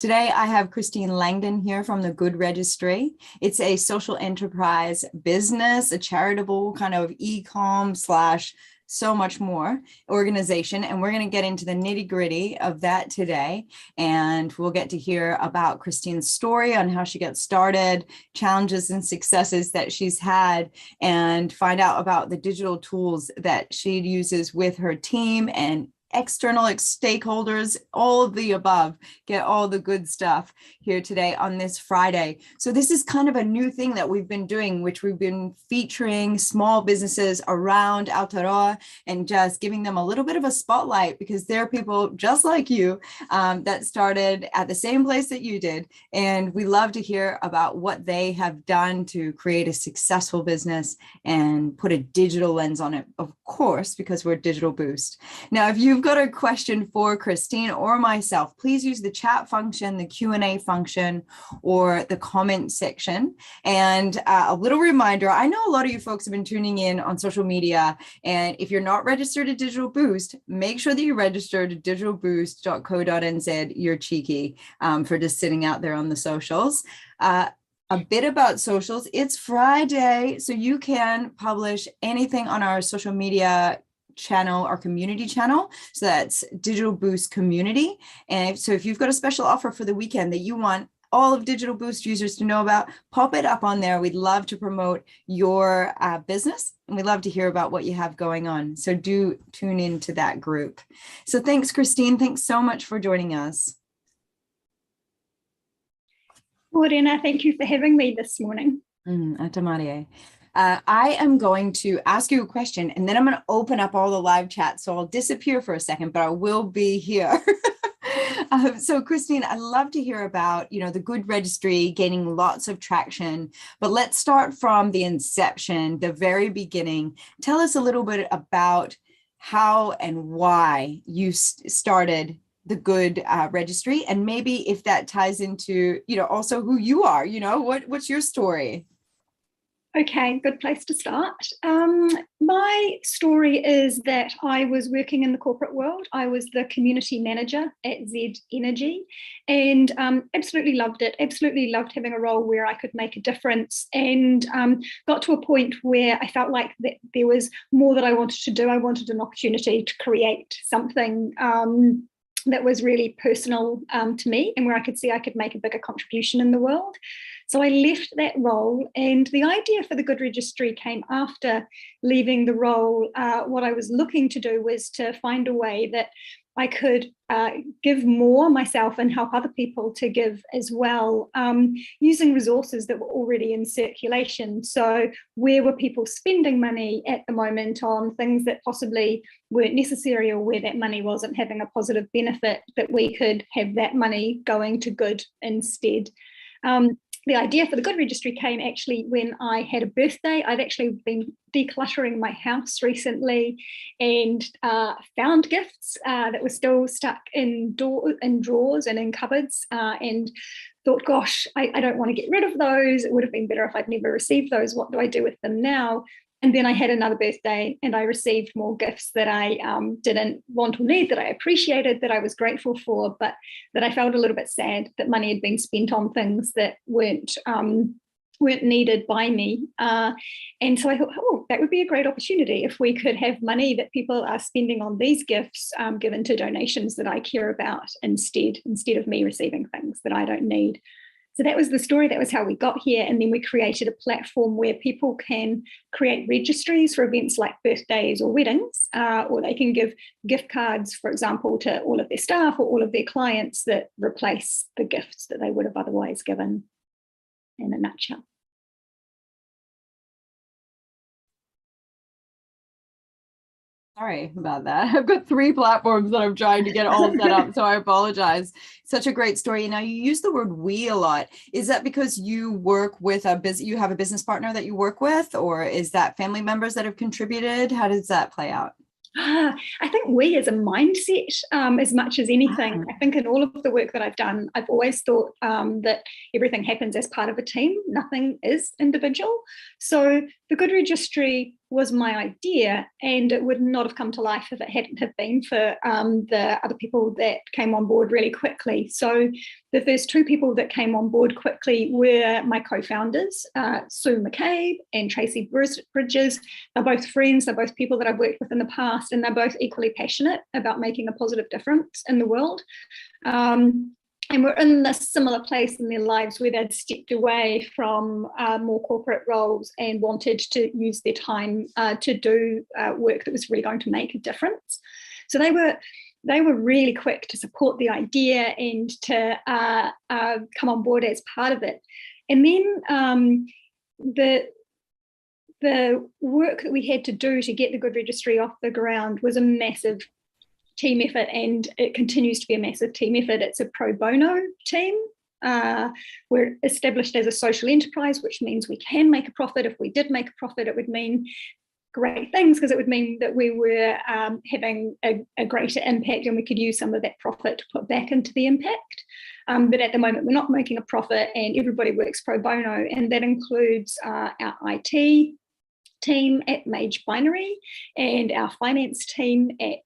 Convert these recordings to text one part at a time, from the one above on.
Today, I have Christine Langdon here from the Good Registry. It's a social enterprise business, a charitable kind of e-com slash so much more organization. And we're going to get into the nitty gritty of that today. And we'll get to hear about Christine's story on how she got started, challenges and successes that she's had, and find out about the digital tools that she uses with her team and external stakeholders, all of the above. Get all the good stuff here today on this Friday. So this is kind of a new thing that we've been doing, which we've been featuring small businesses around Aotearoa and just giving them a little bit of a spotlight, because they're people just like you that started at the same place that you did. And we love to hear about what they have done to create a successful business and put a digital lens on it, of course, because we're Digital Boost. Now, if you've got a question for Christine or myself, please use the chat function, the Q&A function, or the comment section. And a little reminder, I know a lot of you folks have been tuning in on social media, and if you're not registered to Digital Boost, make sure that you register to digitalboost.business.govt.nz. You're cheeky for just sitting out there on the socials. A bit about socials. It's Friday, so you can publish anything on our social media channel, our community channel. So that's Digital Boost Community. And so if you've got a special offer for the weekend that you want all of Digital Boost users to know about, pop it up on there. We'd love to promote your business, and we'd love to hear about what you have going on. So do tune into that group. So thanks, Christine. Thanks so much for joining us. Morena, thank you for having me this morning. Anamari. I am going to ask you a question, and then I'm going to open up all the live chat. So I'll disappear for a second, but I will be here. So Christine, I'd love to hear about, the Good Registry gaining lots of traction, but let's start from the inception, the very beginning. Tell us a little bit about how and why you started the Good Registry, and maybe if that ties into, also who you are, what's your story? Okay, good place to start. My story is that I was working in the corporate world. I was the community manager at Z Energy, and absolutely loved it. Absolutely loved having a role where I could make a difference, and got to a point where I felt like that there was more that I wanted to do. I wanted an opportunity to create something that was really personal to me, and where I could see I could make a bigger contribution in the world. So I left that role, and the idea for the Good Registry came after leaving the role. What I was looking to do was to find a way that I could give more myself and help other people to give as well, using resources that were already in circulation. So where were people spending money at the moment on things that possibly weren't necessary, or where that money wasn't having a positive benefit, that we could have that money going to good instead. The idea for the Good Registry came actually when I had a birthday. I'd actually been decluttering my house recently and found gifts that were still stuck in drawers and in cupboards, and thought, gosh, I don't want to get rid of those. It would have been better if I'd never received those. What do I do with them now? And then I had another birthday, and I received more gifts that I didn't want or need, that I appreciated, that I was grateful for, but that I felt a little bit sad that money had been spent on things that weren't needed by me. And so I thought, that would be a great opportunity if we could have money that people are spending on these gifts given to donations that I care about instead of me receiving things that I don't need. So that was the story. That was how we got here. And then we created a platform where people can create registries for events like birthdays or weddings, or they can give gift cards, for example, to all of their staff or all of their clients that replace the gifts that they would have otherwise given, in a nutshell. Sorry about that. I've got 3 platforms that I'm trying to get all set up, so I apologize. Such a great story. Now, you use the word "we" a lot. Is that because you work with you have a business partner that you work with, or is that family members that have contributed? How does that play out? I think we as a mindset, as much as anything. I think in all of the work that I've done, I've always thought that everything happens as part of a team. Nothing is individual. So the Good Registry was my idea, and it would not have come to life if it hadn't have been for the other people that came on board really quickly. So the first two people that came on board quickly were my co-founders, Sue McCabe and Tracy Bridges. They're both friends, they're both people that I've worked with in the past, and they're both equally passionate about making a positive difference in the world. And we're in a similar place in their lives where they'd stepped away from more corporate roles and wanted to use their time to do work that was really going to make a difference. So they were really quick to support the idea and to come on board as part of it. And then the work that we had to do to get the Good Registry off the ground was a massive team effort, and it continues to be a massive team effort. It's a pro bono team. We're established as a social enterprise, which means we can make a profit. If we did make a profit, it would mean great things, because it would mean that we were having a greater impact, and we could use some of that profit to put back into the impact. But at the moment, we're not making a profit, and everybody works pro bono, and that includes our IT team at Mage Binary and our finance team at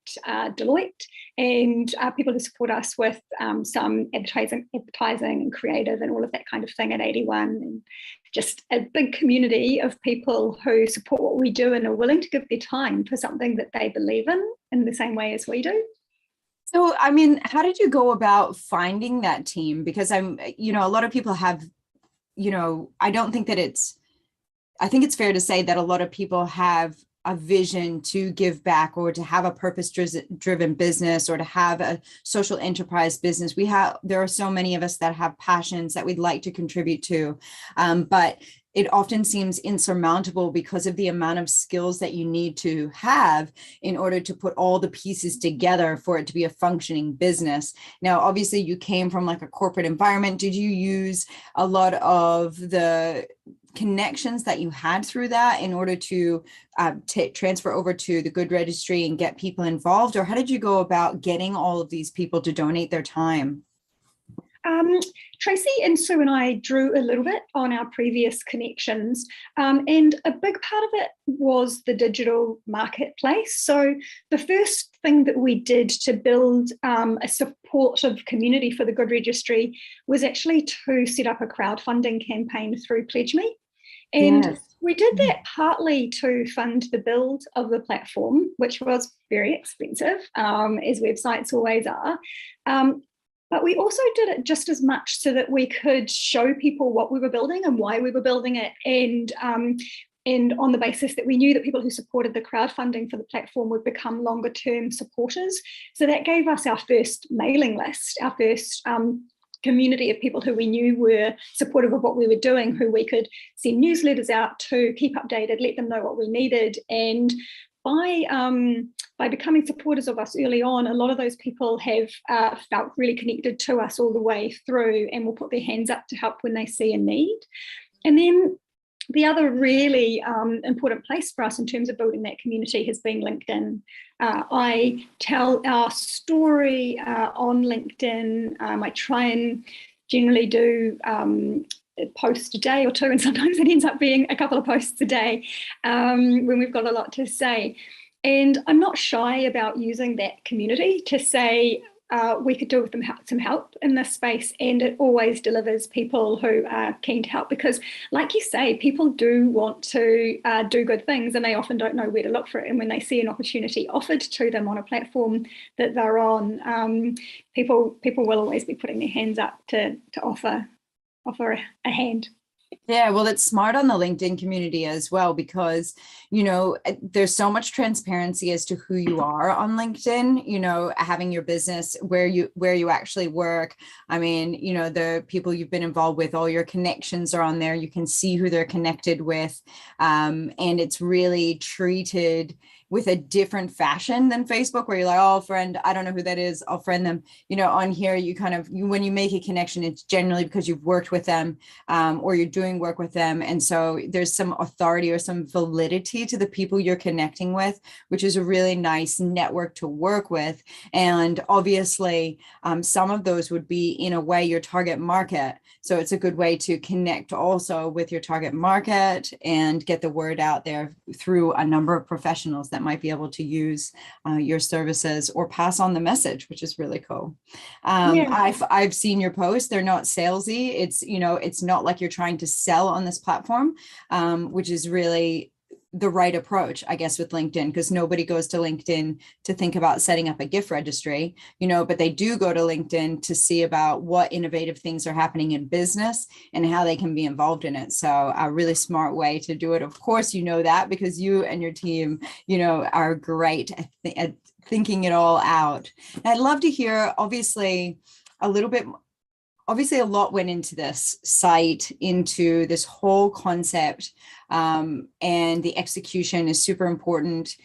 Deloitte, and people who support us with some advertising and creative and all of that kind of thing at 81, and just a big community of people who support what we do and are willing to give their time for something that they believe in the same way as we do. So, I mean, how did you go about finding that team? Because a lot of people have, I think it's fair to say that a lot of people have a vision to give back, or to have a purpose-driven business, or to have a social enterprise business. There are so many of us that have passions that we'd like to contribute to, but it often seems insurmountable because of the amount of skills that you need to have in order to put all the pieces together for it to be a functioning business. Now, obviously, you came from like a corporate environment. Did you use a lot of the connections that you had through that in order to transfer over to the Good Registry and get people involved? Or how did you go about getting all of these people to donate their time? Tracy and Sue and I drew a little bit on our previous connections, and a big part of it was the digital marketplace. So the first thing that we did to build a supportive community for the Good Registry was actually to set up a crowdfunding campaign through Pledge Me. And yes, we did that partly to fund the build of the platform, which was very expensive, as websites always are. But we also did it just as much so that we could show people what we were building and why we were building it, and on the basis that we knew that people who supported the crowdfunding for the platform would become longer term supporters. So that gave us our first mailing list, our first community of people who we knew were supportive of what we were doing, who we could send newsletters out to, keep updated, let them know what we needed. And by becoming supporters of us early on, a lot of those people have felt really connected to us all the way through, and will put their hands up to help when they see a need. And then the other really important place for us in terms of building that community has been LinkedIn. I tell our story on LinkedIn. I try and generally do post a day or two, and sometimes it ends up being a couple of posts a day when we've got a lot to say. And I'm not shy about using that community to say we could do with some help in this space, and it always delivers people who are keen to help, because like you say, people do want to do good things, and they often don't know where to look for it. And when they see an opportunity offered to them on a platform that they're on, people will always be putting their hands up to offer a hand. Yeah, well, it's smart on the LinkedIn community as well, because, there's so much transparency as to who you are on LinkedIn, having your business, where you actually work. I mean, the people you've been involved with, all your connections are on there. You can see who they're connected with. And it's really treated, with a different fashion than Facebook, where you're like, oh, friend, I don't know who that is, I'll friend them. On here, you kind of, when you make a connection, it's generally because you've worked with them, or you're doing work with them. And so there's some authority or some validity to the people you're connecting with, which is a really nice network to work with. And obviously, some of those would be, in a way, your target market. So it's a good way to connect also with your target market and get the word out there through a number of professionals that might be able to use your services or pass on the message, which is really cool. I've seen your posts. They're not salesy. It's not like you're trying to sell on this platform, which is really the right approach, I guess, with LinkedIn, because nobody goes to LinkedIn to think about setting up a gift registry, but they do go to LinkedIn to see about what innovative things are happening in business and how they can be involved in it. So a really smart way to do it. Of course, that because you and your team, are great at thinking it all out. And I'd love to hear, obviously, a lot went into this site, into this whole concept, and the execution is super important.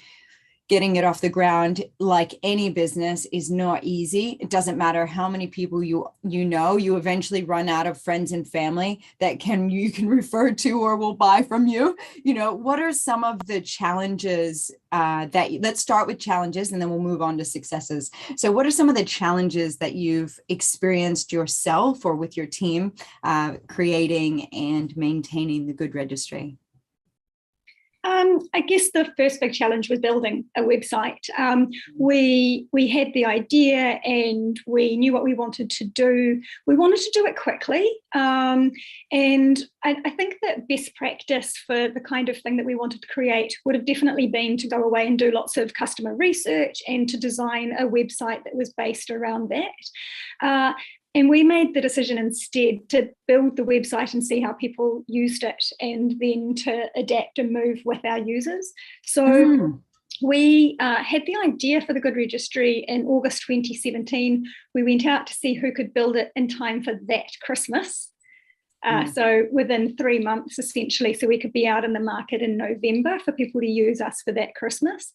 Getting it off the ground, like any business, is not easy. It doesn't matter how many people you eventually run out of friends and family that you can refer to or will buy from you. What are some of the challenges let's start with challenges and then we'll move on to successes. So what are some of the challenges that you've experienced yourself or with your team creating and maintaining the Good Registry? I guess the first big challenge was building a website. We had the idea and we knew what we wanted to do. We wanted to do it quickly. And I think that best practice for the kind of thing that we wanted to create would have definitely been to go away and do lots of customer research and to design a website that was based around that. And we made the decision instead to build the website and see how people used it, and then to adapt and move with our users. So we had the idea for the Good Registry in August 2017. We went out to see who could build it in time for that Christmas. So within 3 months, essentially, so we could be out in the market in November for people to use us for that Christmas.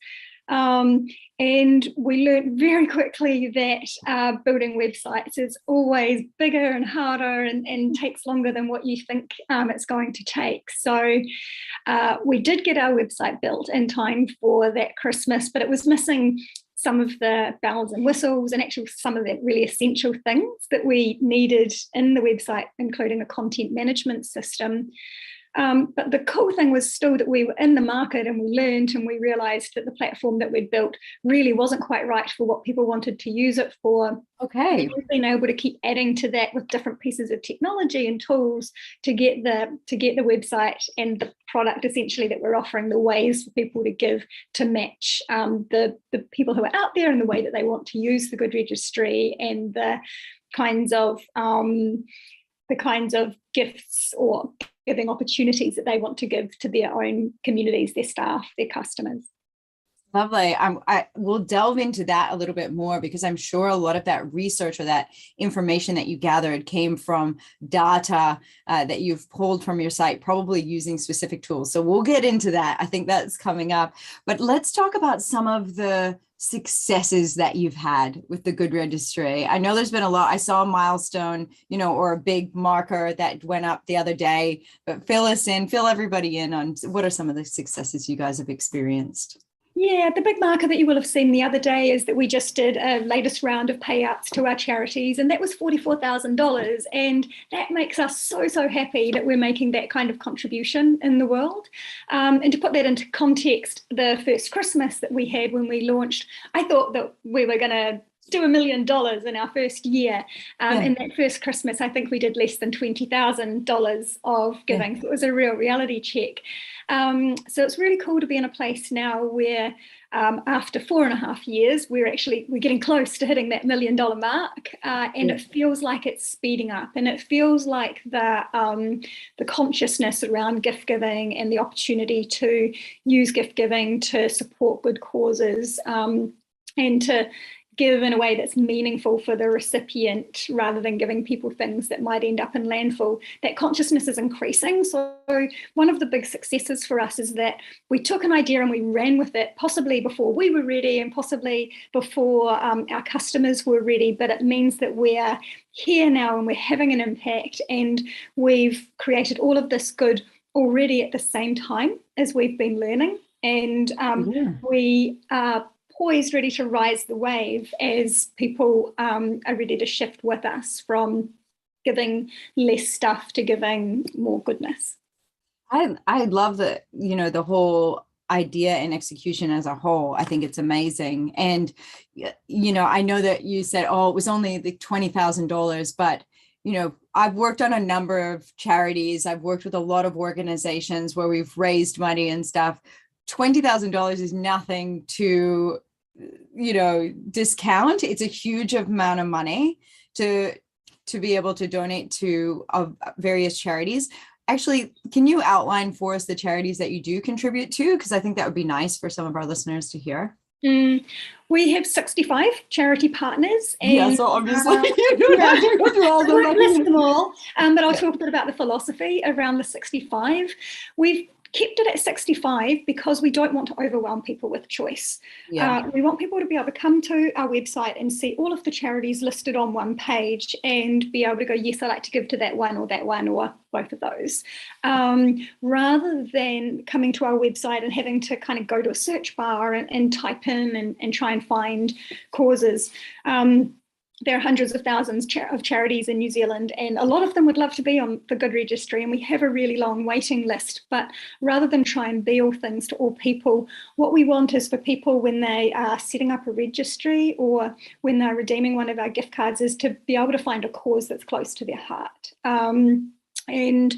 And we learned very quickly that building websites is always bigger and harder and takes longer than what you think it's going to take. So we did get our website built in time for that Christmas, but it was missing some of the bells and whistles and actually some of the really essential things that we needed in the website, including a content management system. But the cool thing was still that we were in the market and we learned and we realized that the platform that we'd built really wasn't quite right for what people wanted to use it for. Okay. We've been able to keep adding to that with different pieces of technology and tools to get the website and the product essentially that we're offering, the ways for people to give to match the people who are out there and the way that they want to use the Good Registry and the kinds of gifts or giving opportunities that they want to give to their own communities, their staff, their customers. Lovely. I will delve into that a little bit more, because I'm sure a lot of that research or that information that you gathered came from data that you've pulled from your site, probably using specific tools. So we'll get into that. I think that's coming up. But let's talk about some of the successes that you've had with the Good Registry. I know there's been a lot. I saw a milestone, or a big marker that went up the other day, but fill everybody in on what are some of the successes you guys have experienced. Yeah, the big marker that you will have seen the other day is that we just did a latest round of payouts to our charities, and that was $44,000. And that makes us so happy that we're making that kind of contribution in the world. And to put that into context, the first Christmas that we had when we launched, I thought that we were going to do $1 million in our first year. And that first Christmas, I think we did less than $20,000 of giving. So it was a real reality check. So it's really cool to be in a place now where after 4.5 years, we're getting close to hitting that $1 million mark. And it feels like it's speeding up, and it feels like the consciousness around gift giving and the opportunity to use gift giving to support good causes and to give in a way that's meaningful for the recipient rather than giving people things that might end up in landfill, that consciousness is increasing. So one of the big successes for us is that we took an idea and we ran with it, possibly before we were ready and possibly before our customers were ready, but it means that we're here now and we're having an impact, and we've created all of this good already at the same time as we've been learning. And we are poised, ready to rise the wave as people are ready to shift with us from giving less stuff to giving more goodness. I love the whole idea and execution as a whole. I think it's amazing. And, I know that you said, oh, it was only the $20,000, but, I've worked on a number of charities. I've worked with a lot of organizations where we've raised money and stuff. $20,000 is nothing to, discount. It's a huge amount of money to be able to donate to various charities. Actually, can you outline for us the charities that you do contribute to? Because I think that would be nice for some of our listeners to hear. We have 65 charity partners. And, yeah, so obviously you don't have to go through all I won't list them all, but I'll talk a bit about the philosophy around the 65. We've kept it at 65 because we don't want to overwhelm people with choice. We want people to be able to come to our website and see all of the charities listed on one page and be able to go, yes, I like to give to that one or both of those, rather than coming to our website and having to kind of go to a search bar and type in and try and find causes. There are hundreds of thousands of charities in New Zealand, and a lot of them would love to be on the Good Registry, and we have a really long waiting list. But rather than try and be all things to all people, what we want is for people, when they are setting up a registry or when they're redeeming one of our gift cards, is to be able to find a cause that's close to their heart. And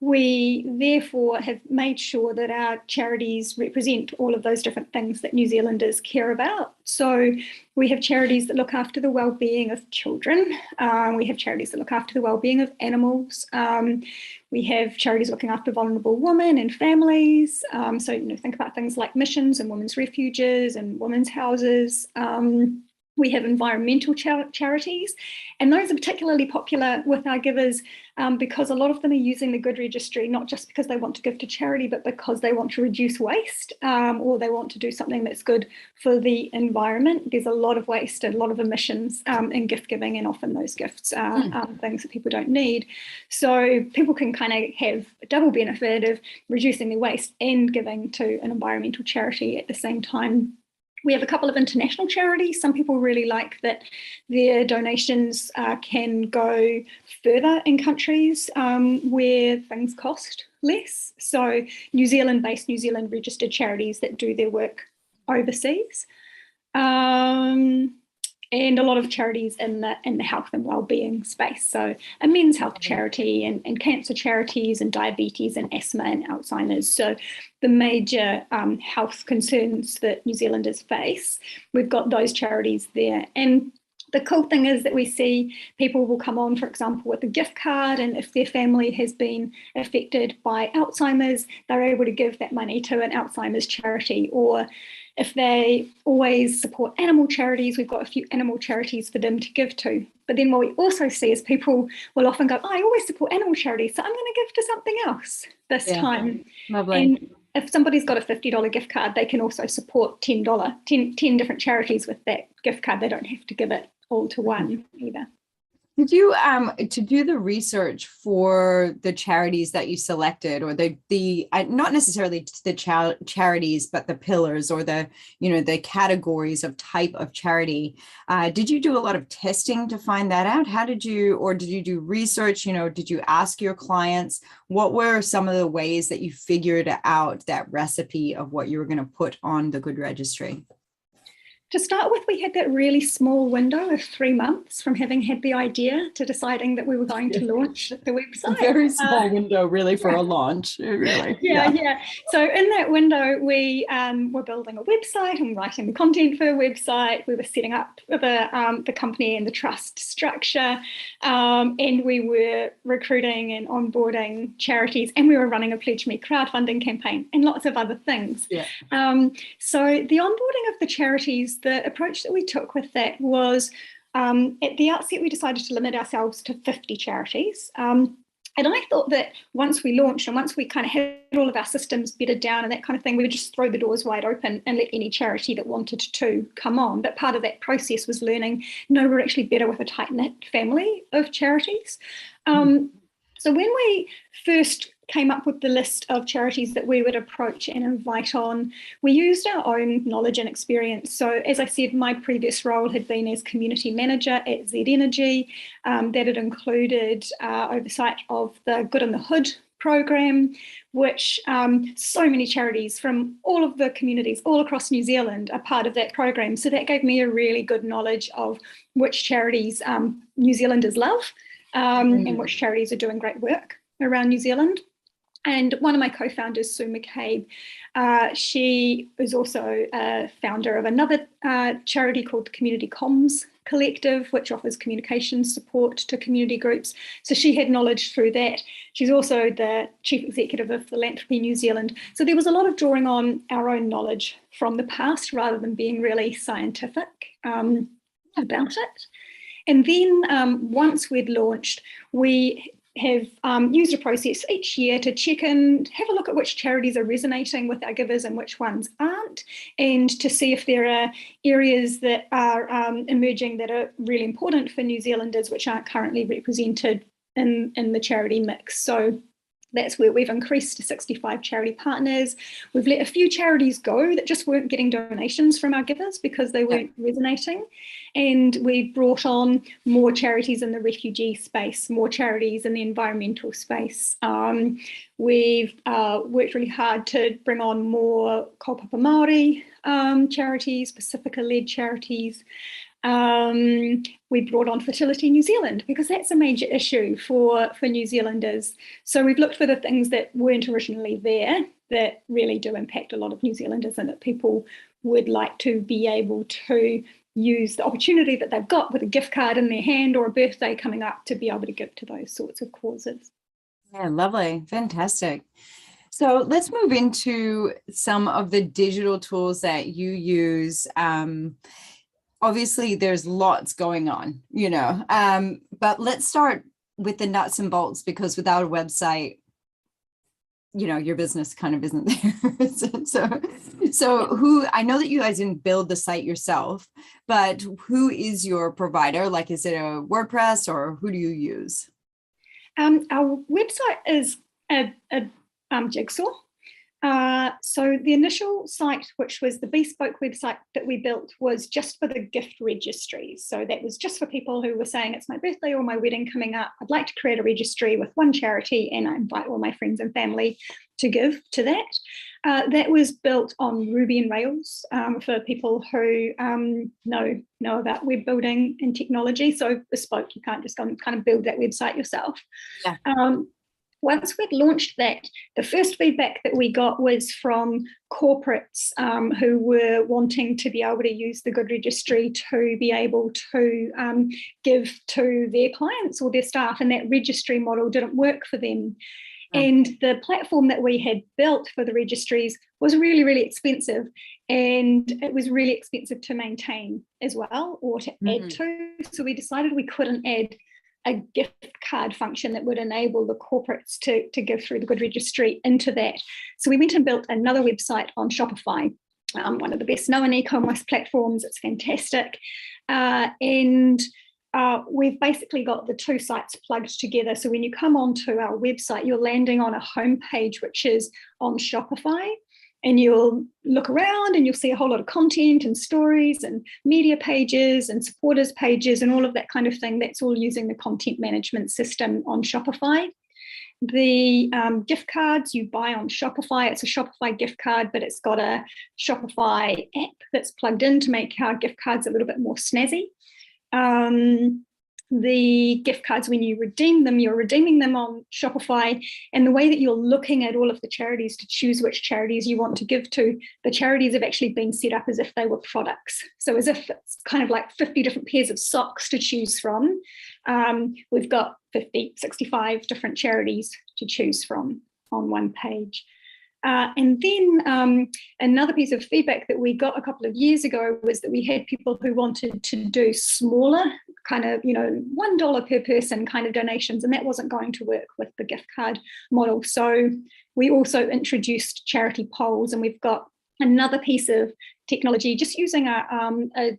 we therefore have made sure that our charities represent all of those different things that New Zealanders care about. So we have charities that look after the well-being of children. We have charities that look after the well-being of animals. We have charities looking after vulnerable women and families. So think about things like missions and women's refuges and women's houses. We have environmental charities, and those are particularly popular with our givers because a lot of them are using the Good Registry, not just because they want to give to charity, but because they want to reduce waste or they want to do something that's good for the environment. There's a lot of waste and a lot of emissions in gift giving, and often those gifts are things that people don't need. So people can kind of have a double benefit of reducing their waste and giving to an environmental charity at the same time. We have a couple of international charities. Some people really like that their donations can go further in countries where things cost less. So New Zealand-based, New Zealand registered charities that do their work overseas. And a lot of charities in the health and wellbeing space. So a men's health charity and cancer charities and diabetes and asthma and Alzheimer's. So the major health concerns that New Zealanders face, we've got those charities there. And the cool thing is that we see people will come on, for example, with a gift card, and if their family has been affected by Alzheimer's, they're able to give that money to an Alzheimer's charity. Or if they always support animal charities, we've got a few animal charities for them to give to. But then what we also see is people will often go, I always support animal charities, so I'm going to give to something else this time. Lovely. And if somebody's got a $50 gift card, they can also support 10 different charities with that gift card. They don't have to give it all to one either. Did you to do the research for the charities that you selected, or the not necessarily the charities, but the pillars or the categories of type of charity? Did you do a lot of testing to find that out? How did you, or did you do research? Did you ask your clients? What were some of the ways that you figured out that recipe of what you were going to put on the Good Registry? To start with, we had that really small window of 3 months from having had the idea to deciding that we were going to launch the website. A very small window, really, for a launch, really. Yeah. So in that window, we were building a website and writing the content for a website. We were setting up the company and the trust structure, and we were recruiting and onboarding charities, and we were running a Pledge Me crowdfunding campaign and lots of other things. So the onboarding of the charities the approach that we took with that was at the outset, we decided to limit ourselves to 50 charities. And I thought that once we launched and once we kind of had all of our systems bedded down and that kind of thing, we would just throw the doors wide open and let any charity that wanted to come on. But part of that process was learning, no, we're actually better with a tight-knit family of charities. So when we first came up with the list of charities that we would approach and invite on, we used our own knowledge and experience. So as I said, my previous role had been as community manager at Z Energy. That had included oversight of the Good in the Hood program, which so many charities from all of the communities all across New Zealand are part of that program. So that gave me a really good knowledge of which charities New Zealanders love and which charities are doing great work around New Zealand. And one of my co-founders, Sue McCabe, she is also a founder of another charity called Community Comms Collective, which offers communication support to community groups. So she had knowledge through that. She's also the chief executive of Philanthropy New Zealand. So there was a lot of drawing on our own knowledge from the past rather than being really scientific about it. And then once we'd launched, we have used a process each year to check in, have a look at which charities are resonating with our givers and which ones aren't, and to see if there are areas that are emerging that are really important for New Zealanders which aren't currently represented in the charity mix. So that's where we've increased to 65 charity partners. We've let a few charities go that just weren't getting donations from our givers because they weren't resonating. And we've brought on more charities in the refugee space, more charities in the environmental space. We've worked really hard to bring on more kaupapa Māori charities, Pacifica-led charities. We brought on Fertility New Zealand because that's a major issue for New Zealanders. So we've looked for the things that weren't originally there that really do impact a lot of New Zealanders and that people would like to be able to use the opportunity that they've got with a gift card in their hand or a birthday coming up to be able to give to those sorts of causes. Yeah, lovely. Fantastic. So let's move into some of the digital tools that you use. Obviously, there's lots going on, but let's start with the nuts and bolts, because without a website, your business kind of isn't there. so who, I know that you guys didn't build the site yourself, but who is your provider? Like, is it a WordPress or who do you use? Our website is a jigsaw. So the initial site, which was the bespoke website that we built, was just for the gift registries. So that was just for people who were saying, it's my birthday or my wedding coming up, I'd like to create a registry with one charity and I invite all my friends and family to give to that. That was built on Ruby and Rails for people who know about web building and technology. So bespoke, you can't just go and kind of build that website yourself. Yeah. Once we'd launched that, the first feedback that we got was from corporates who were wanting to be able to use the Good Registry to be able to give to their clients or their staff, and that registry model didn't work for them. And the platform that we had built for the registries was really, really expensive, and it was really expensive to maintain as well or to add to. So we decided we couldn't add a gift card function that would enable the corporates to give through the Good Registry into that. So we went and built another website on Shopify, one of the best known e-commerce platforms. It's fantastic. And we've basically got the two sites plugged together. So when you come onto our website, you're landing on a homepage which is on Shopify. And you'll look around and you'll see a whole lot of content and stories and media pages and supporters pages and all of that kind of thing. That's all using the content management system on Shopify. The gift cards you buy on Shopify, it's a Shopify gift card, but it's got a Shopify app that's plugged in to make our gift cards a little bit more snazzy. The gift cards, when you redeem them, you're redeeming them on Shopify, and the way that you're looking at all of the charities to choose which charities you want to give to, the charities have actually been set up as if they were products. So as if it's kind of like 50 different pairs of socks to choose from. We've got 65 different charities to choose from on one page. And then another piece of feedback that we got a couple of years ago was that we had people who wanted to do smaller kind of, $1 per person kind of donations, and that wasn't going to work with the gift card model. So we also introduced charity polls, and we've got another piece of technology just using a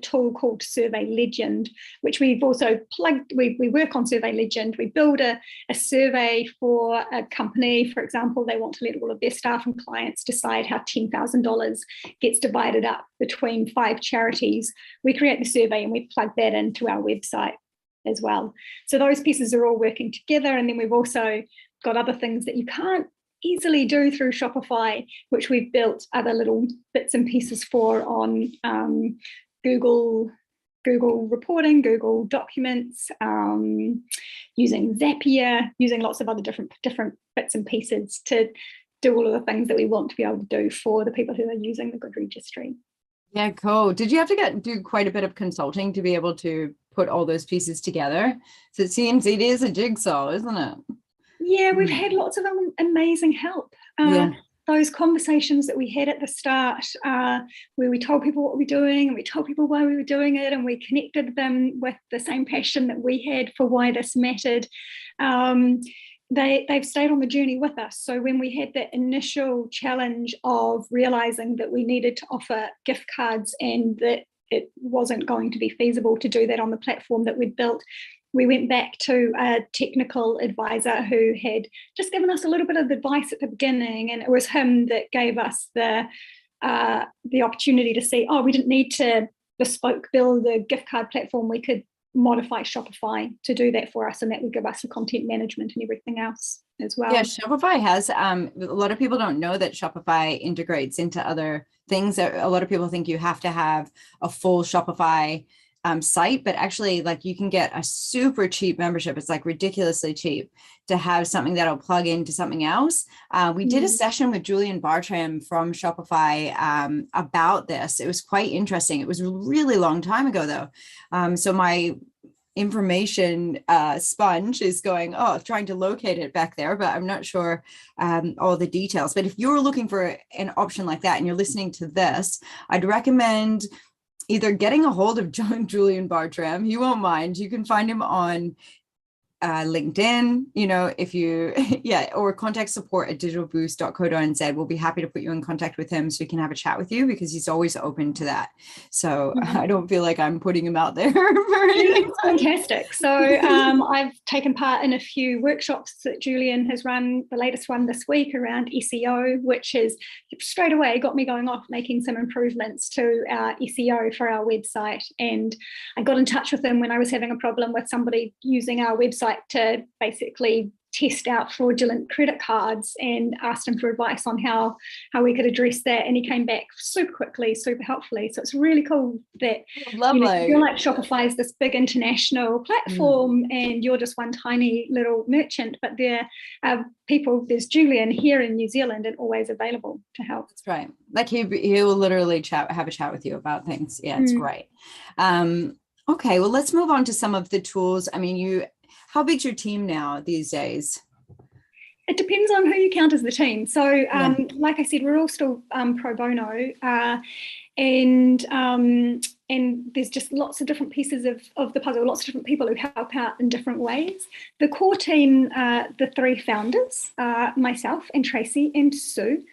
tool called Survey Legend, which we've also plugged. We work on Survey Legend. We build a survey for a company. For example, they want to let all of their staff and clients decide how $10,000 gets divided up between 5 charities. We create the survey and we plug that into our website as well. So those pieces are all working together. And then we've also got other things that you can't easily do through Shopify, which we've built other little bits and pieces for on Google reporting, Google Documents, using Zapier, using lots of other different bits and pieces to do all of the things that we want to be able to do for the people who are using the Good Registry. Yeah, cool. Did you have to do quite a bit of consulting to be able to put all those pieces together? So it seems it is a jigsaw, isn't it? Yeah, we've had lots of amazing help. Those conversations that we had at the start, where we told people what we were doing and we told people why we were doing it, and we connected them with the same passion that we had for why this mattered. They've stayed on the journey with us. So when we had that initial challenge of realizing that we needed to offer gift cards and that it wasn't going to be feasible to do that on the platform that we'd built, we went back to a technical advisor who had just given us a little bit of advice at the beginning, and it was him that gave us the opportunity to see, we didn't need to bespoke build a gift card platform. We could modify Shopify to do that for us, and that would give us the content management and everything else as well. Yeah, Shopify has, a lot of people don't know that Shopify integrates into other things. A lot of people think you have to have a full Shopify site, but actually, like, you can get a super cheap membership. It's like ridiculously cheap to have something that'll plug into something else. We did a session with Julian Bartram from Shopify about this. It was quite interesting. It was a really long time ago though. So my information sponge is trying to locate it back there, but I'm not sure all the details. But if you're looking for an option like that and you're listening to this, I'd recommend either getting a hold of Julian Bartram. He won't mind. You can find him on LinkedIn, if you, or contact support at digitalboost.co.nz. We'll be happy to put you in contact with him so he can have a chat with you, because he's always open to that. So I don't feel like I'm putting him out there. It's fantastic. So I've taken part in a few workshops that Julian has run, the latest one this week around SEO, which has straight away got me going off making some improvements to our SEO for our website. And I got in touch with him when I was having a problem with somebody using our website to basically test out fraudulent credit cards, and asked him for advice on how we could address that. And he came back super quickly, super helpfully. So it's really cool that you're like Shopify is this big international platform and you're just one tiny little merchant, but there are people, there's Julian here in New Zealand and always available to help. That's right. Like he will literally have a chat with you about things. Yeah, it's great. Okay, well, let's move on to some of the tools. I mean, how big's your team now these days? It depends on who you count as the team. So, like I said, we're all still pro bono, and there's just lots of different pieces of the puzzle, lots of different people who help out in different ways. The core team, the 3 founders, myself and Tracy and Sue.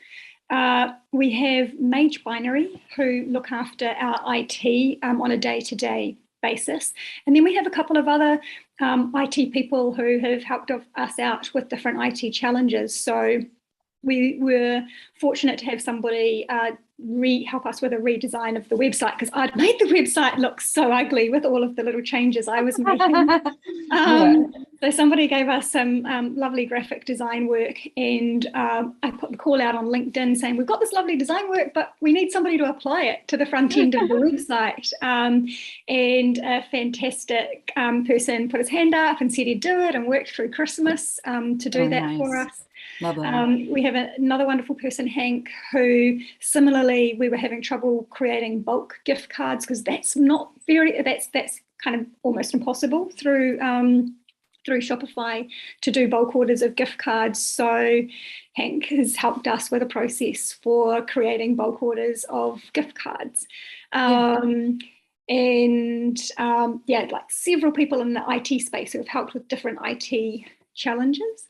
We have Mage Binary, who look after our IT on a day-to-day basis. And then we have a couple of other IT people who have helped us out with different IT challenges. So we were fortunate to have somebody help us with a redesign of the website, because I'd made the website look so ugly with all of the little changes I was making. So somebody gave us some lovely graphic design work, and I put the call out on LinkedIn saying, we've got this lovely design work, but we need somebody to apply it to the front end of the website. And a fantastic person put his hand up and said he'd do it, and worked through Christmas to do that for us. Lovely. We have another wonderful person, Hank, who similarly we were having trouble creating bulk gift cards, because that's kind of almost impossible through through Shopify to do bulk orders of gift cards. So Hank has helped us with a process for creating bulk orders of gift cards. Like several people in the IT space who have helped with different IT challenges.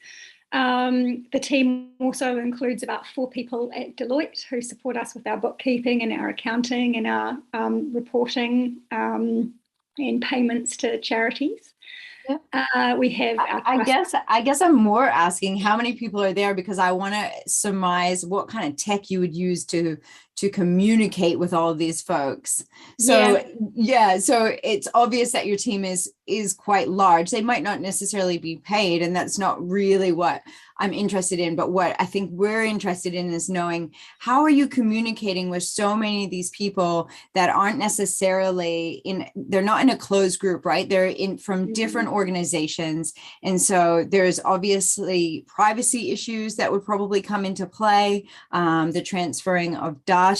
The team also includes about 4 people at Deloitte who support us with our bookkeeping and our accounting and our reporting and payments to charities. We have I guess I'm more asking how many people are there, because I want to surmise what kind of tech you would use to communicate with all of these folks. So so it's obvious that your team is quite large. They might not necessarily be paid, and that's not really what I'm interested in. But what I think we're interested in is knowing, how are you communicating with so many of these people that aren't necessarily they're not in a closed group, right? They're in from different organizations. And so there's obviously privacy issues that would probably come into play, the transferring of data,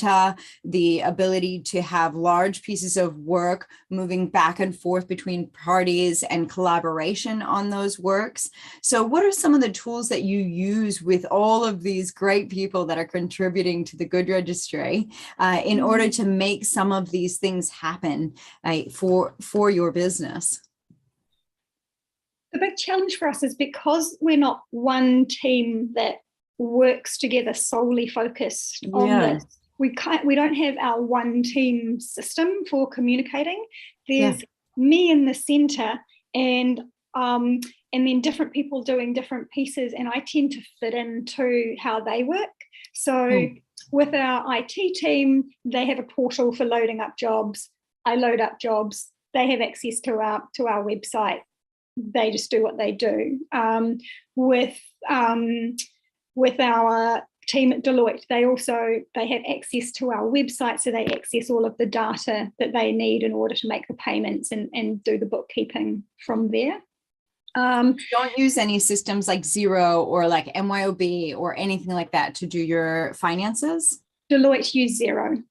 the ability to have large pieces of work moving back and forth between parties and collaboration on those works. So what are some of the tools that you use with all of these great people that are contributing to the Good Registry in order to make some of these things happen for your business? The big challenge for us is because we're not one team that works together solely focused on this. We don't have our one team system for communicating. There's me in the center, and then different people doing different pieces, and I tend to fit into how they work. So with our IT team, they have a portal for loading up jobs. I load up jobs. They have access to our website. They just do what they do. With our team at Deloitte, they have access to our website, so they access all of the data that they need in order to make the payments and do the bookkeeping from there. Don't use any systems like Xero or like MYOB or anything like that to do your finances? Deloitte use Xero.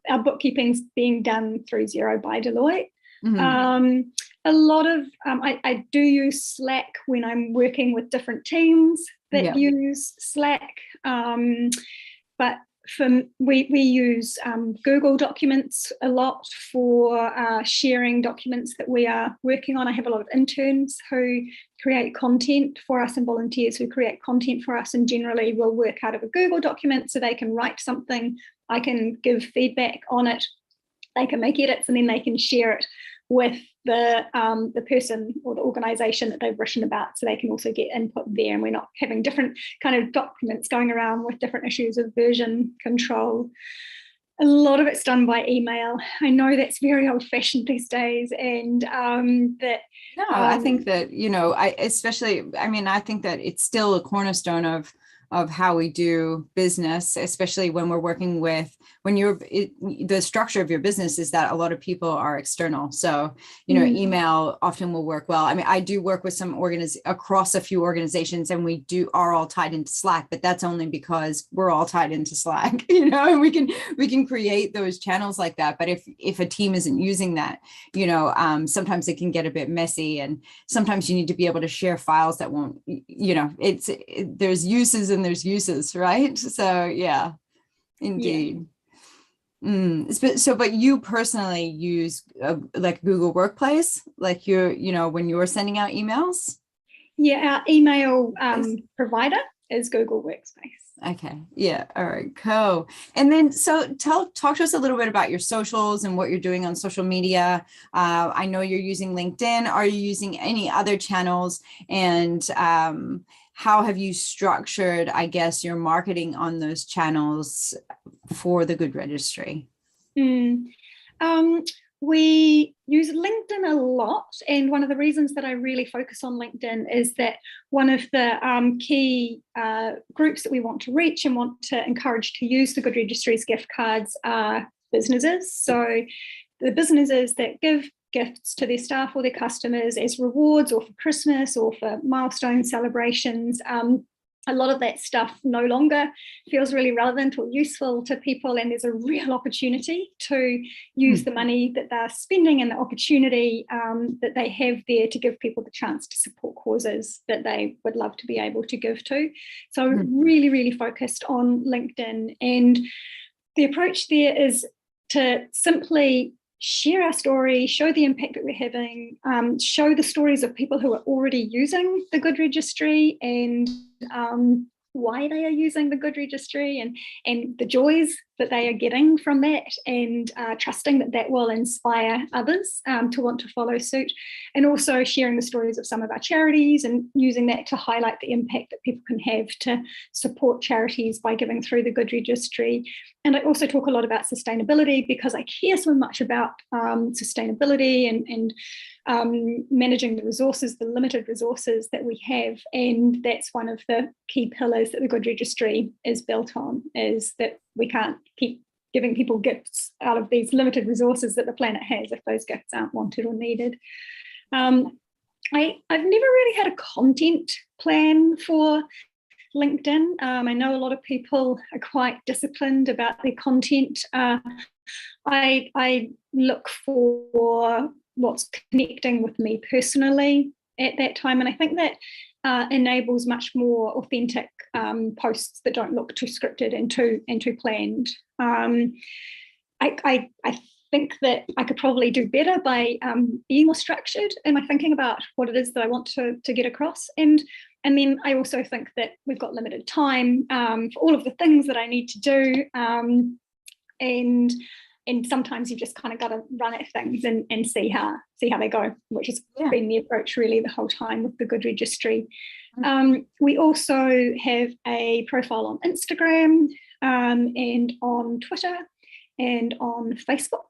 Our bookkeeping's being done through Xero by Deloitte. A lot of I do use Slack when I'm working with different teams that use Slack, but we use Google Documents a lot for sharing documents that we are working on. I have a lot of interns who create content for us and volunteers who create content for us, and generally will work out of a Google document so they can write something. I can give feedback on it. They can make edits, and then they can share it with the person or the organization that they've written about, so they can also get input there, and we're not having different kind of documents going around with different issues of version control. A lot of it's done by email. I know that's very old-fashioned these days, and I think that, I think that it's still a cornerstone of how we do business, especially when we're working with, the structure of your business is that a lot of people are external. So, email often will work well. I mean, I do work with some across a few organizations, and we are all tied into Slack, but that's only because we're all tied into Slack, and we can create those channels like that. But if a team isn't using that, sometimes it can get a bit messy, and sometimes you need to be able to share files that won't, there's uses and there's uses, right? So yeah, indeed. But you personally use like Google Workplace, like when you're sending out emails? Yeah, our email provider is Google Workspace. Okay. Yeah. All right. Cool. And then, so talk to us a little bit about your socials and what you're doing on social media. I know you're using LinkedIn. Are you using any other channels? And how have you structured, I guess, your marketing on those channels for the Good Registry? We use LinkedIn a lot, and one of the reasons that I really focus on LinkedIn is that one of the key groups that we want to reach and want to encourage to use the Good Registry's gift cards are businesses. So the businesses that give gifts to their staff or their customers as rewards, or for Christmas, or for milestone celebrations. a lot of that stuff no longer feels really relevant or useful to people, and there's a real opportunity to use the money that they're spending and the opportunity that they have there to give people the chance to support causes that they would love to be able to give to. So really, really focused on LinkedIn, and the approach there is to simply share our story, show the impact that we're having, show the stories of people who are already using the Good Registry, and why they are using the Good Registry, and the joys that they are getting from that, and trusting that that will inspire others to want to follow suit, and also sharing the stories of some of our charities and using that to highlight the impact that people can have to support charities by giving through the Good Registry. And I also talk a lot about sustainability, because I care so much about sustainability and managing the resources, the limited resources that we have. And that's one of the key pillars that the Good Registry is built on, is that we can't keep giving people gifts out of these limited resources that the planet has if those gifts aren't wanted or needed. I've never really had a content plan for LinkedIn. I know a lot of people are quite disciplined about their content. I look for what's connecting with me personally at that time, and I think that enables much more authentic posts that don't look too scripted and too planned. I think that I could probably do better by being more structured in my thinking about what it is that I want to get across. And then I also think that we've got limited time for all of the things that I need to do. And sometimes you've just kind of got to run at things and see how they go, which has been the approach really the whole time with the Good Registry. We also have a profile on Instagram and on Twitter and on Facebook.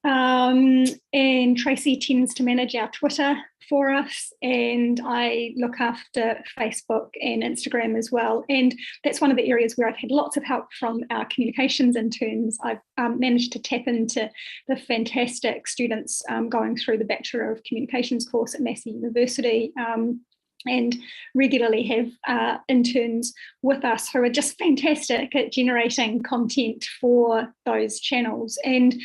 And Tracy tends to manage our Twitter for us, and I look after Facebook and Instagram as well. And that's one of the areas where I've had lots of help from our communications interns. I've managed to tap into the fantastic students going through the Bachelor of Communications course at Massey University, and regularly have interns with us who are just fantastic at generating content for those channels. And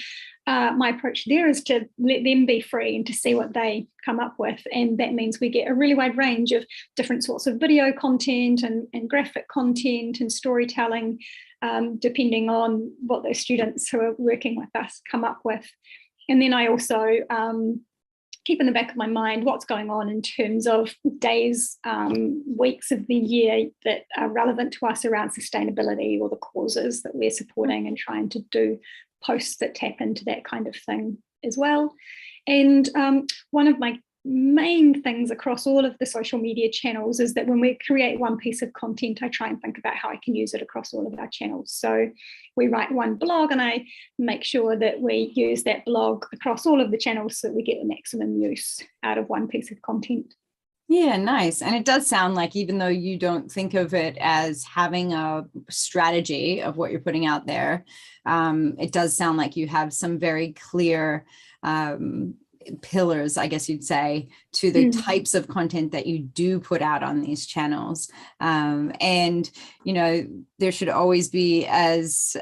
my approach there is to let them be free and to see what they come up with. And that means we get a really wide range of different sorts of video content and graphic content and storytelling, depending on what those students who are working with us come up with. And then I also keep in the back of my mind what's going on in terms of days, weeks of the year that are relevant to us around sustainability or the causes that we're supporting, and trying to do posts that tap into that kind of thing as well. And one of my main things across all of the social media channels is that when we create one piece of content, I try and think about how I can use it across all of our channels. So we write one blog, and I make sure that we use that blog across all of the channels so that we get the maximum use out of one piece of content. Yeah, nice. And it does sound like, even though you don't think of it as having a strategy of what you're putting out there, it does sound like you have some very clear pillars, I guess you'd say, to the types of content that you do put out on these channels. And, you know, there should always be, as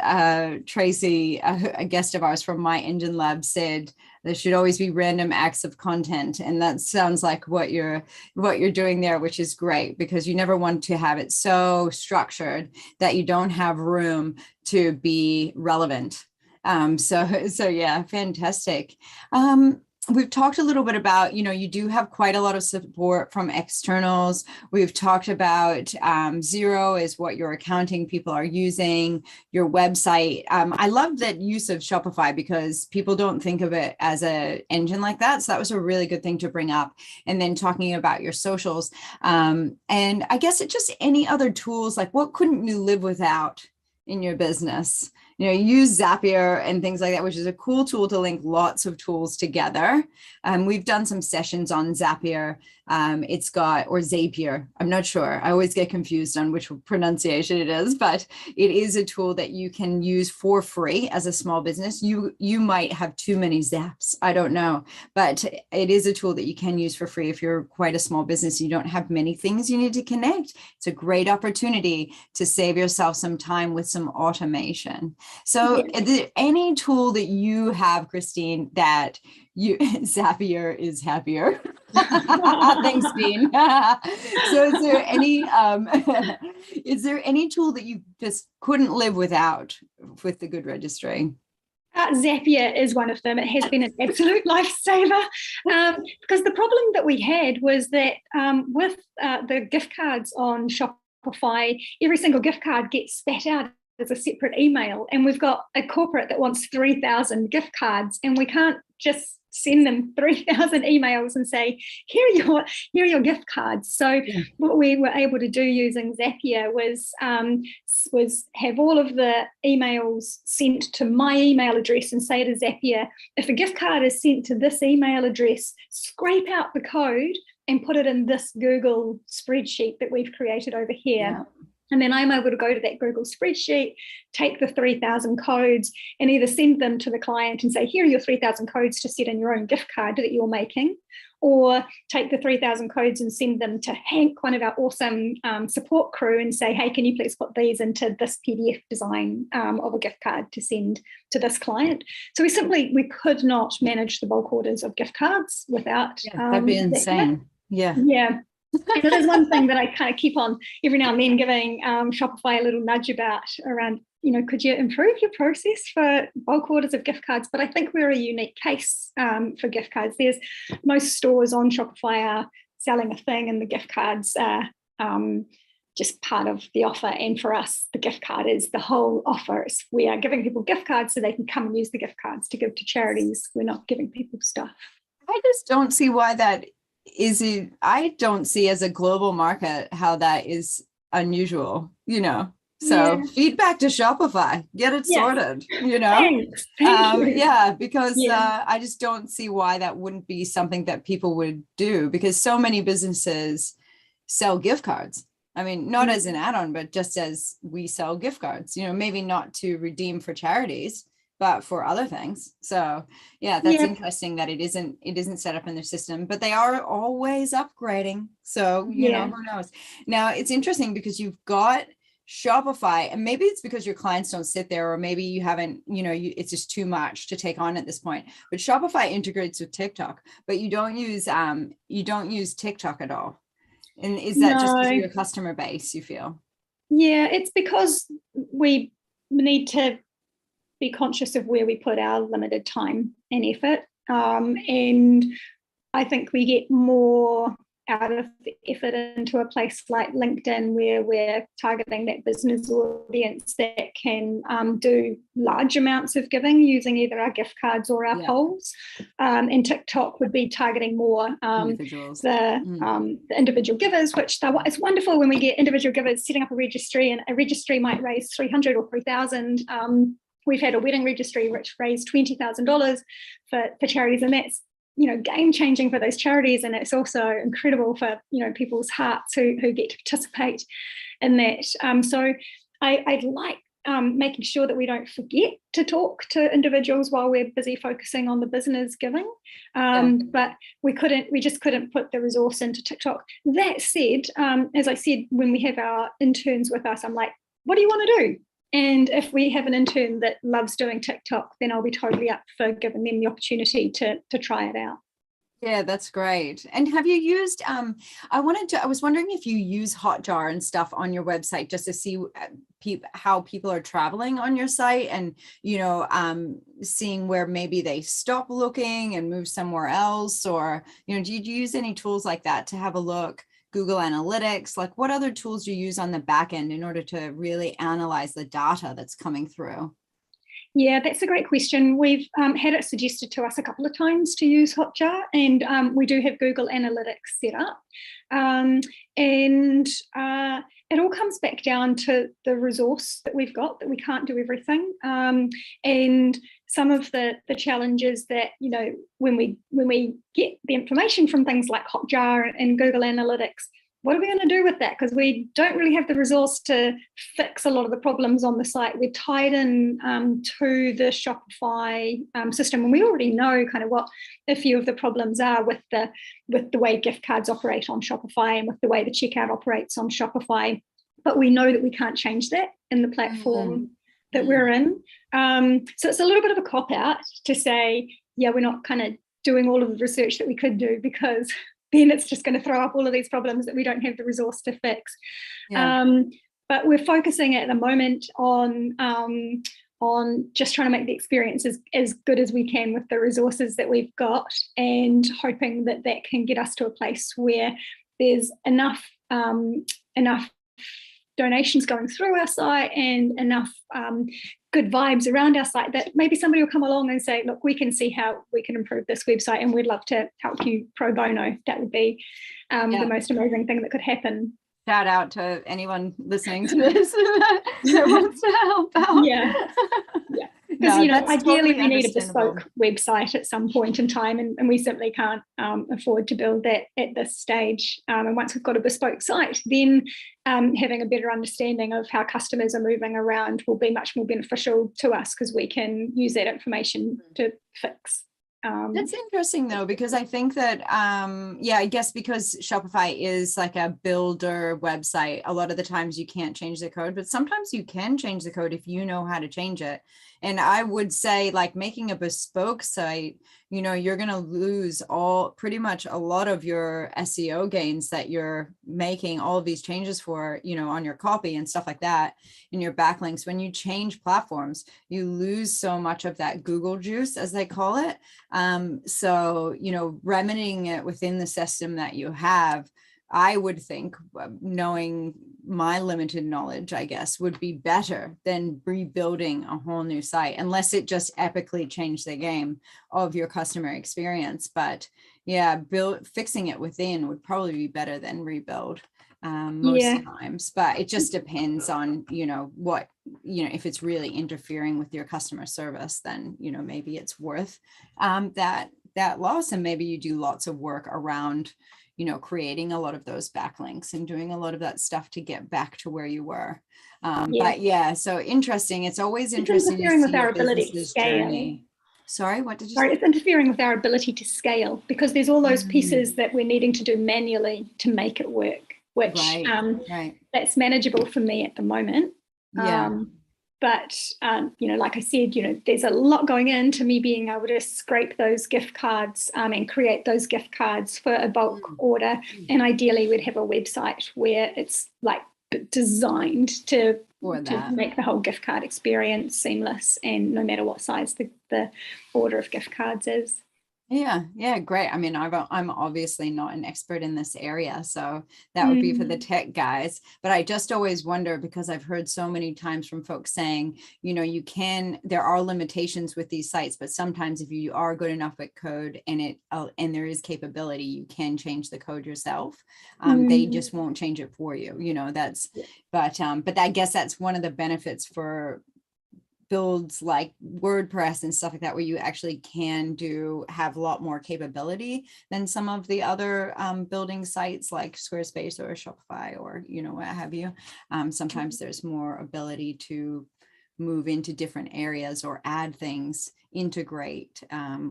Tracy, a guest of ours from My Engine Lab, said, there should always be random acts of content. And that sounds like what you're doing there, which is great, because you never want to have it so structured that you don't have room to be relevant. So yeah, fantastic. We've talked a little bit about, you know, you do have quite a lot of support from externals. We've talked about Xero is what your accounting people are using, your website. I love that use of Shopify, because people don't think of it as an engine like that. So that was a really good thing to bring up. And then talking about your socials. And I guess it's just any other tools, like what couldn't you live without in your business? use Zapier and things like that, which is a cool tool to link lots of tools together. We've done some sessions on Zapier. Or Zapier, I'm not sure. I always get confused on which pronunciation it is, but it is a tool that you can use for free as a small business. You might have too many Zaps, I don't know, but it is a tool that you can use for free if you're quite a small business. You don't have many things you need to connect. It's a great opportunity to save yourself some time with some automation. So is there any tool that you have, Christine, that Zapier is happier? Thanks, Dean. So is there any tool that you just couldn't live without with the Good Registry? Zapier is one of them. It has been an absolute lifesaver, because the problem that we had was that with the gift cards on Shopify, every single gift card gets spat out as a separate email, and we've got a corporate that wants 3,000 gift cards, and we can't just send them 3,000 emails and say, here are your gift cards. So what we were able to do using Zapier was have all of the emails sent to my email address and say to Zapier, if a gift card is sent to this email address, scrape out the code and put it in this Google spreadsheet that we've created over here. Yeah. And then I'm able to go to that Google spreadsheet, take the 3,000 codes and either send them to the client and say, here are your 3,000 codes to set in your own gift card that you're making, or take the 3,000 codes and send them to Hank, one of our awesome support crew, and say, hey, can you please put these into this PDF design of a gift card to send to this client? So we could not manage the bulk orders of gift cards without. That'd be insane. Yeah. And it is one thing that I kind of keep on every now and then giving Shopify a little nudge around, could you improve your process for bulk orders of gift cards? But I think we're a unique case for gift cards. Most stores on Shopify are selling a thing, and the gift cards are just part of the offer. And for us, the gift card is the whole offer. We are giving people gift cards so they can come and use the gift cards to give to charities. We're not giving people stuff. I just don't see why that is. I don't see as a global market how that is unusual, So feedback to Shopify, get it sorted, Thanks. Thank you. Because I just don't see why that wouldn't be something that people would do, because so many businesses sell gift cards. I mean, not as an add-on, but just as we sell gift cards, maybe not to redeem for charities, but for other things. So that's interesting that it isn't set up in their system, but they are always upgrading. So, who knows? Now it's interesting because you've got Shopify, and maybe it's because your clients don't sit there, or maybe you haven't, it's just too much to take on at this point. But Shopify integrates with TikTok, but you don't use TikTok at all. And is that just because of your customer base, you feel? Yeah, it's because we need to be conscious of where we put our limited time and effort. And I think we get more out of the effort into a place like LinkedIn, where we're targeting that business audience that can do large amounts of giving using either our gift cards or our polls. And TikTok would be targeting more the individual givers, which it's wonderful when we get individual givers setting up a registry, and a registry might raise 300 or 3,000. We've had a wedding registry which raised $20,000 for charities, and that's game changing for those charities, and it's also incredible for people's hearts who get to participate in that. So I'd like making sure that we don't forget to talk to individuals while we're busy focusing on the business giving. But we just couldn't put the resource into TikTok. That said, as I said, when we have our interns with us, I'm like, what do you want to do? And if we have an intern that loves doing TikTok, then I'll be totally up for giving them the opportunity to try it out. Yeah, that's great. And have you used, I was wondering if you use Hotjar and stuff on your website just to see how people are traveling on your site, and, seeing where maybe they stop looking and move somewhere else, or, do you use any tools like that to have a look? Google Analytics, like what other tools do you use on the back end in order to really analyze the data that's coming through? Yeah, that's a great question. We've had it suggested to us a couple of times to use Hotjar, and we do have Google Analytics set up. And it all comes back down to the resource that we've got, that we can't do everything. And some of the challenges that, you know, when we get the information from things like Hotjar and Google Analytics, what are we going to do with that? Because we don't really have the resource to fix a lot of the problems on the site. We're tied in to the Shopify system, and we already know kind of what a few of the problems are with the way gift cards operate on Shopify and with the way the checkout operates on Shopify. But we know that we can't change that in the platform that we're in. So it's a little bit of a cop-out to say, yeah, we're not kind of doing all of the research that we could do, because then it's just going to throw up all of these problems that we don't have the resource to fix. Yeah. But we're focusing at the moment on just trying to make the experience as good as we can with the resources that we've got, and hoping that that can get us to a place where there's enough donations going through our site and enough good vibes around our site that maybe somebody will come along and say, look, we can see how we can improve this website and we'd love to help you pro bono. That would be the most amazing thing that could happen. Shout out to anyone listening to this that wants to help out. Yeah. Because, ideally we need a bespoke website at some point in time, and we simply can't afford to build that at this stage. And once we've got a bespoke site, then having a better understanding of how customers are moving around will be much more beneficial to us, because we can use that information to fix. That's interesting though, because I think that, I guess because Shopify is like a builder website, a lot of the times you can't change the code, but sometimes you can change the code if you know how to change it. And I would say, like, making a bespoke site, you're going to lose pretty much a lot of your SEO gains that you're making all of these changes for, on your copy and stuff like that, in your backlinks. When you change platforms, you lose so much of that Google juice, as they call it. So, remedying it within the system that you have, I would think, knowing my limited knowledge, I guess, would be better than rebuilding a whole new site, unless it just epically changed the game of your customer experience. But yeah, fixing it within would probably be better than rebuild most times. But it just depends on, if it's really interfering with your customer service, then, maybe it's worth that loss. And maybe you do lots of work around creating a lot of those backlinks and doing a lot of that stuff to get back to where you were. But yeah, so interesting. It's always interesting to see with our ability to scale. Journey. Sorry, what did you say? It's interfering with our ability to scale, because there's all those pieces that we're needing to do manually to make it work, which that's manageable for me at the moment. But, like I said, there's a lot going into me being able to scrape those gift cards and create those gift cards for a bulk order. And ideally we'd have a website where it's like designed to make the whole gift card experience seamless, and no matter what size the order of gift cards is. Yeah, great. I mean, I'm obviously not an expert in this area, so that would be for the tech guys. But I just always wonder, because I've heard so many times from folks saying, there are limitations with these sites, but sometimes if you are good enough at code and there is capability, you can change the code yourself. They just won't change it for you. But I guess that's one of the benefits for builds like WordPress and stuff like that, where you actually can have a lot more capability than some of the other building sites like Squarespace or Shopify or what have you. Sometimes there's more ability to move into different areas or add things, integrate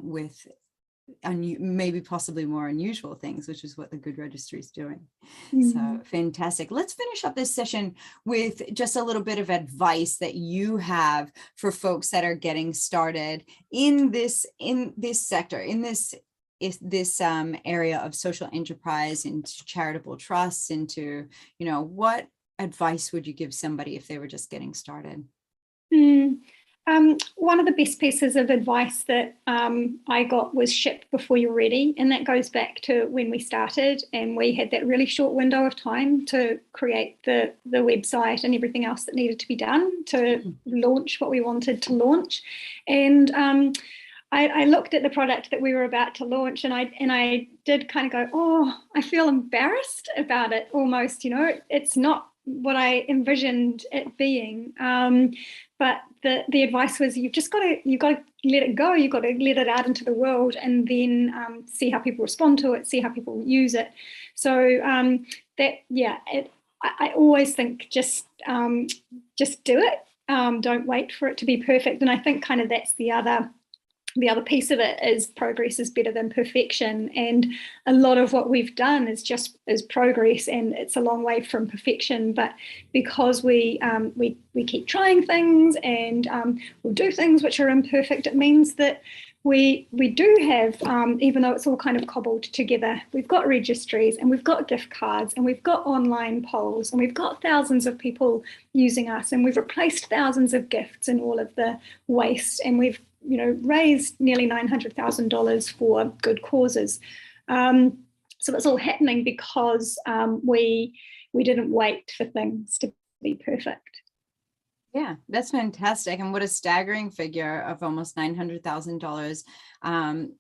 with maybe possibly more unusual things, which is what the Good Registry is doing. So fantastic. Let's finish up this session with just a little bit of advice that you have for folks that are getting started in this sector, in this area of social enterprise, into charitable trusts, into what advice would you give somebody if they were just getting started? One of the best pieces of advice that I got was ship before you're ready. And that goes back to when we started and we had that really short window of time to create the website and everything else that needed to be done to launch what we wanted to launch. And I looked at the product that we were about to launch and I did kind of go, oh, I feel embarrassed about it almost, it's not what I envisioned it being. But the advice was you've got to let it go. You've got to let it out into the world and then see how people respond to it, see how people use it. So I always think just do it. Don't wait for it to be perfect. And I think kind of that's the other piece of it is progress is better than perfection. And a lot of what we've done is progress, and it's a long way from perfection. But because we keep trying things and we'll do things which are imperfect, it means that we do have, even though it's all kind of cobbled together, we've got registries and we've got gift cards and we've got online polls and we've got thousands of people using us and we've replaced thousands of gifts and all of the waste, and we've raised nearly $900,000 for good causes. So it's all happening because we didn't wait for things to be perfect. Yeah, that's fantastic. And what a staggering figure of almost $900,000.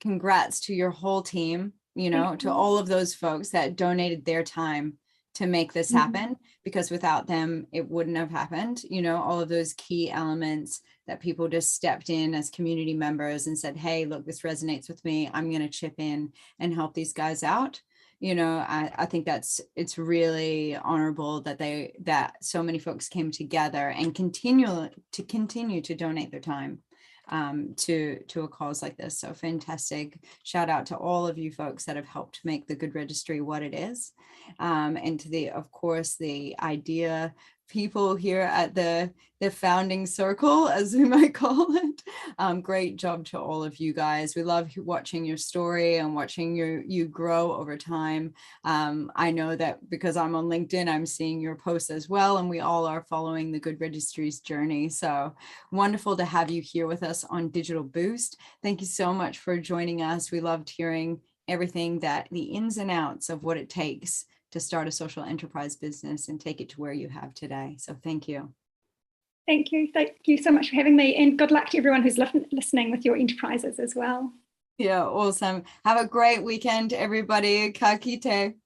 Congrats to your whole team, to all of those folks that donated their time to make this happen, because without them, it wouldn't have happened. All of those key elements that people just stepped in as community members and said, hey, look, this resonates with me. I'm going to chip in and help these guys out. I think it's really honorable that so many folks came together and continue to donate their time to a cause like this. So fantastic. Shout out to all of you folks that have helped make the Good Registry what it is. And to the idea people here at the founding circle, as we might call it. Great job to all of you guys. We love watching your story and watching you grow over time. I know that because I'm on LinkedIn, I'm seeing your posts as well, and we all are following the Good Registry's journey. So wonderful to have you here with us on Digital Boost. Thank you so much for joining us. We loved hearing everything the ins and outs of what it takes to start a social enterprise business and take it to where you have today. So thank you. Thank you. Thank you so much for having me, and good luck to everyone who's listening with your enterprises as well. Yeah, awesome. Have a great weekend, everybody. Ka kite.